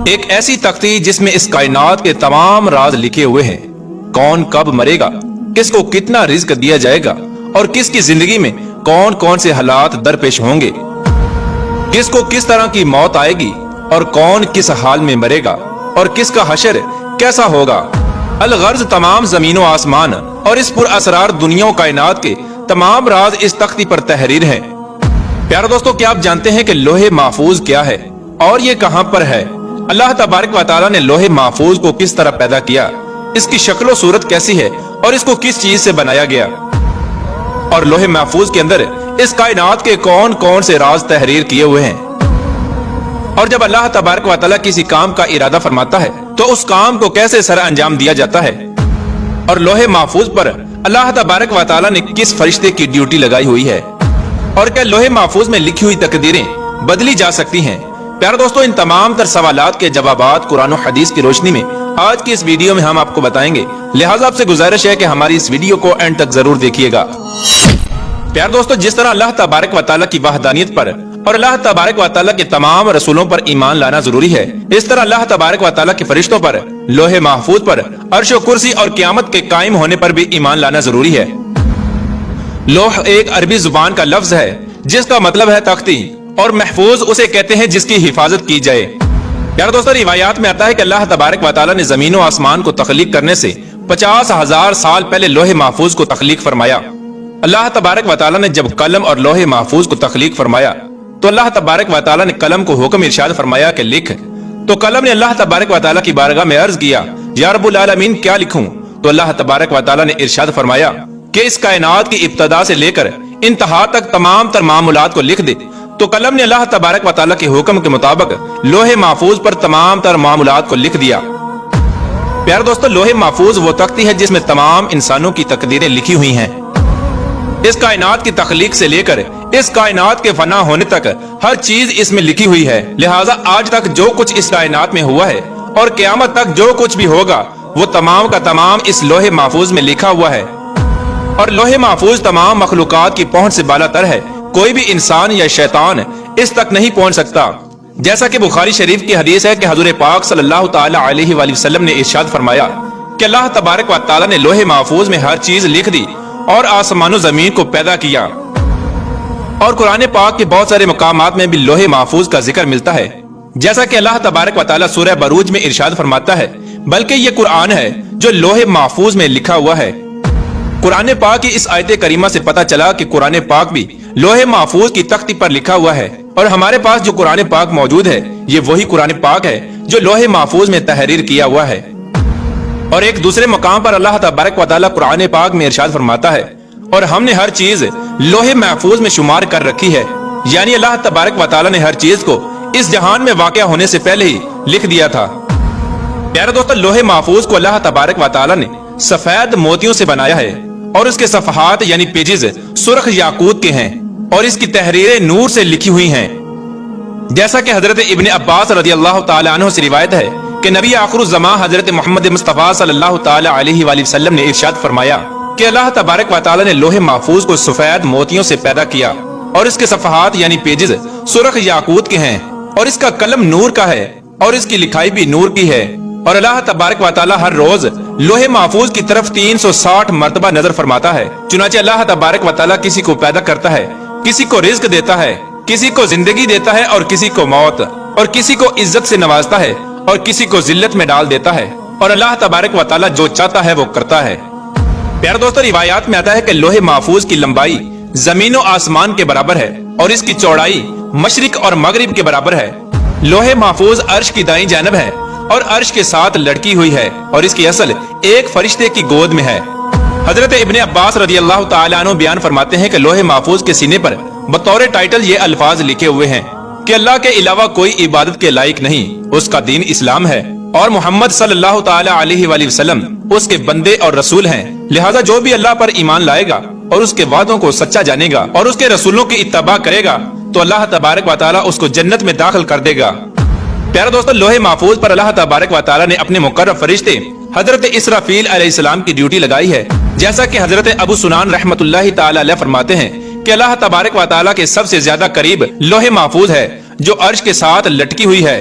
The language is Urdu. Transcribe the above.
ایک ایسی تختی جس میں اس کائنات کے تمام راز لکھے ہوئے ہیں۔ کون کب مرے گا، کس کو کتنا رزق دیا جائے گا، اور کس کی زندگی میں کون کون سے حالات درپیش ہوں گے، کس کو کس طرح کی موت آئے گی، اور کون کس حال میں مرے گا، اور کس کا حشر کیسا ہوگا۔ الغرض تمام زمین و آسمان اور اس پر اسرار دنیا و کائنات کے تمام راز اس تختی پر تحریر ہیں۔ پیارے دوستو، کیا آپ جانتے ہیں کہ لوح محفوظ کیا ہے اور یہ کہاں پر ہے؟ اللہ تبارک و تعالیٰ نے لوح محفوظ کو کس طرح پیدا کیا، اس کی شکل و صورت کیسی ہے، اور اس کو کس چیز سے بنایا گیا، اور لوح محفوظ کے اندر اس کائنات کے کون کون سے راز تحریر کیے ہوئے ہیں۔ اور جب اللہ تبارک و تعالیٰ کسی کام کا ارادہ فرماتا ہے تو اس کام کو کیسے سر انجام دیا جاتا ہے، اور لوح محفوظ پر اللہ تبارک و تعالیٰ نے کس فرشتے کی ڈیوٹی لگائی ہوئی ہے، اور کیا لوح محفوظ میں لکھی ہوئی تقدیریں بدلی جا سکتی ہیں؟ پیارے دوستو، ان تمام تر سوالات کے جوابات قرآن و حدیث کی روشنی میں آج کی اس ویڈیو میں ہم آپ کو بتائیں گے، لہٰذا آپ سے گزارش ہے کہ ہماری اس ویڈیو کو اینڈ تک ضرور دیکھیے گا۔ پیارے دوستو، جس طرح اللہ تبارک و تعالیٰ کی وحدانیت پر اور اللہ تبارک و تعالیٰ کے تمام رسولوں پر ایمان لانا ضروری ہے، اس طرح اللہ تبارک و تعالیٰ کے فرشتوں پر، لوح محفوظ پر، عرش و کرسی اور قیامت کے قائم ہونے پر بھی ایمان لانا ضروری ہے۔ لوح ایک عربی زبان کا لفظ ہے جس کا مطلب ہے تختی، اور محفوظ اسے کہتے ہیں جس کی حفاظت کی جائے۔ پیارے دوستو، روایات میں آتا ہے کہ اللہ تبارک و تعالیٰ نے زمین و آسمان کو تخلیق کرنے سے 50,000 سال پہلے لوح محفوظ کو تخلیق فرمایا۔ اللہ تبارک و تعالیٰ نے جب قلم اور لوح محفوظ کو تخلیق فرمایا تو اللہ تبارک و تعالیٰ نے قلم کو حکم ارشاد فرمایا کہ لکھ، تو قلم نے اللہ تبارک و تعالیٰ کی بارگاہ میں عرض کیا، یا رب العالمین کیا لکھوں؟ تو اللہ تبارک و تعالیٰ نے ارشاد فرمایا کہ اس کائنات کی ابتدا سے لے کر انتہا تک تمام تر معاملات کو لکھ دے۔ تو قلم نے اللہ تبارک و تعالیٰ کے حکم کے مطابق لوح محفوظ پر تمام تر معاملات کو لکھ دیا۔ پیارے دوستو، لوح محفوظ وہ تختی ہے جس میں تمام انسانوں کی تقدیریں لکھی ہوئی ہیں۔ اس کائنات کی تخلیق سے لے کر اس کائنات کے فنا ہونے تک ہر چیز اس میں لکھی ہوئی ہے، لہٰذا آج تک جو کچھ اس کائنات میں ہوا ہے اور قیامت تک جو کچھ بھی ہوگا وہ تمام کا تمام اس لوح محفوظ میں لکھا ہوا ہے۔ اور لوح محفوظ تمام مخلوقات کی پہنچ سے بالا تر ہے، کوئی بھی انسان یا شیطان اس تک نہیں پہنچ سکتا۔ جیسا کہ بخاری شریف کی حدیث ہے کہ حضور پاک صلی اللہ تعالی علیہ وآلہ وسلم نے ارشاد فرمایا کہ اللہ تبارک و تعالیٰ نے لوح محفوظ میں ہر چیز لکھ دی اور آسمان و زمین کو پیدا کیا۔ اور قرآن پاک کے بہت سارے مقامات میں بھی لوح محفوظ کا ذکر ملتا ہے، جیسا کہ اللہ تبارک و تعالیٰ سورہ بروج میں ارشاد فرماتا ہے، بلکہ یہ قرآن ہے جو لوح محفوظ میں لکھا ہوا ہے۔ قرآن پاک کی اس آیت کریمہ سے پتہ چلا کہ قرآن پاک بھی لوح محفوظ کی تختی پر لکھا ہوا ہے، اور ہمارے پاس جو قرآن پاک موجود ہے یہ وہی قرآن پاک ہے جو لوح محفوظ میں تحریر کیا ہوا ہے۔ اور ایک دوسرے مقام پر اللہ تبارک و تعالیٰ قرآن پاک میں ارشاد فرماتا ہے، اور ہم نے ہر چیز لوح محفوظ میں شمار کر رکھی ہے، یعنی اللہ تبارک و تعالیٰ نے ہر چیز کو اس جہان میں واقع ہونے سے پہلے ہی لکھ دیا تھا۔ پیارے دوستو، لوح محفوظ کو اللہ تبارک و تعالیٰ نے سفید موتیوں سے بنایا ہے، اور اس کے صفحات یعنی پیجز سرخ یاقوت کے ہیں، اور اس کی تحریریں نور سے لکھی ہوئی ہیں۔ جیسا کہ حضرت ابن عباس رضی اللہ تعالی عنہ سے روایت ہے کہ نبی آخر الزمان حضرت محمد مصطفیٰ صلی اللہ تعالی علیہ وآلہ وسلم نے ارشاد فرمایا کہ اللہ تبارک و تعالی نے لوح محفوظ کو سفید موتیوں سے پیدا کیا، اور اس کے صفحات یعنی پیجز سرخ یاقوت کے ہیں، اور اس کا قلم نور کا ہے، اور اس کی لکھائی بھی نور کی ہے۔ اور اللہ تبارک و تعالی ہر روز لوح محفوظ کی طرف 360 مرتبہ نظر فرماتا ہے۔ چنانچہ اللہ تبارک و تعالی کسی کو پیدا کرتا ہے، کسی کو رزق دیتا ہے، کسی کو زندگی دیتا ہے اور کسی کو موت، اور کسی کو عزت سے نوازتا ہے اور کسی کو ذلت میں ڈال دیتا ہے، اور اللہ تبارک و تعالی جو چاہتا ہے وہ کرتا ہے۔ پیارے دوستو، روایات میں آتا ہے کہ لوح محفوظ کی لمبائی زمین و آسمان کے برابر ہے، اور اس کی چوڑائی مشرق اور مغرب کے برابر ہے۔ لوح محفوظ عرش کی دائیں جانب ہے اور عرش کے ساتھ لڑکی ہوئی ہے، اور اس کی اصل ایک فرشتے کی گود میں ہے۔ حضرت ابن عباس رضی اللہ تعالی عنہ بیان فرماتے ہیں کہ لوح محفوظ کے سینے پر بطور ٹائٹل یہ الفاظ لکھے ہوئے ہیں کہ اللہ کے علاوہ کوئی عبادت کے لائق نہیں، اس کا دین اسلام ہے، اور محمد صلی اللہ تعالی علیہ وآلہ وسلم اس کے بندے اور رسول ہیں، لہٰذا جو بھی اللہ پر ایمان لائے گا اور اس کے وعدوں کو سچا جانے گا اور اس کے رسولوں کی اتباع کرے گا تو اللہ تبارک و تعالیٰ اس کو جنت میں داخل کر دے گا۔ پیارے دوستو، لوح محفوظ پر اللہ تبارک و تعالیٰ نے اپنے مقرب فرشتے حضرت اسرافیل علیہ السلام کی ڈیوٹی لگائی ہے، جیسا کہ حضرت ابو سنان رحمت اللہ تعالی علیہ فرماتے ہیں کہ اللہ تبارک و تعالیٰ کے سب سے زیادہ قریب لوح محفوظ ہے جو عرش کے ساتھ لٹکی ہوئی ہے،